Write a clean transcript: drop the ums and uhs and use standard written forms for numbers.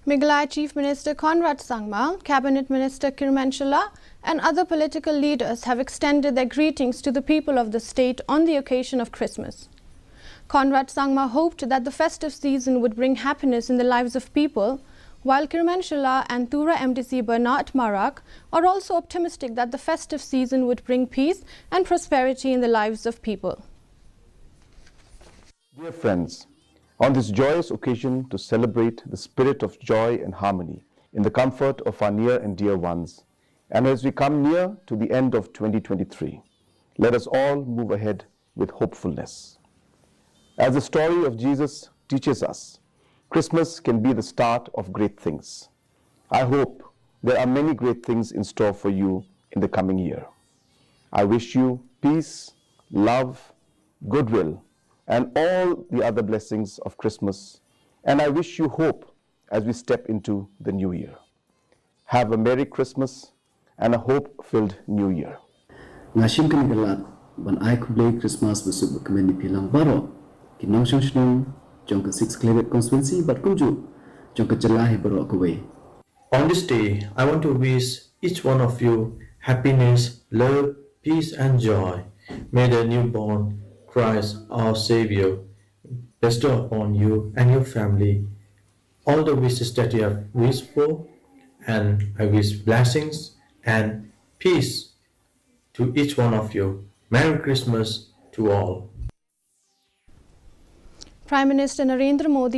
Meghalaya Chief Minister Conrad Sangma, Cabinet Minister Kirman Shala and other political leaders have extended their greetings to the people of the state on the occasion of Christmas. Conrad Sangma hoped that the festive season would bring happiness in the lives of people, while Kirman Shala and Tura MDC Bernard Marak are also optimistic that the festive season would bring peace and prosperity in the lives of people. Dear friends, on this joyous occasion to celebrate the spirit of joy and harmony in the comfort of our near and dear ones, and as we come near to the end of 2023, let us all move ahead with hopefulness. As the story of Jesus teaches us, Christmas can be the start of great things. I hope there are many great things in store for you in the coming year. I wish you peace, love, goodwill, and all the other blessings of Christmas, and I wish you hope as we step into the new year. Have a Merry Christmas and a hope-filled new year. Ngashim kan galat ban ai kublai Christmas besuk kemeni pilang baro kinong shong jong 6 Clevet constituency but kunju jong jelahi baro kuwe. On this day, I want to wish each one of you happiness, love, peace and joy. May the newborn Christ, our Savior, bestow upon you and your family all the wishes that you have wished for, and I wish blessings and peace to each one of you. Merry Christmas to all. Prime Minister Narendra Modi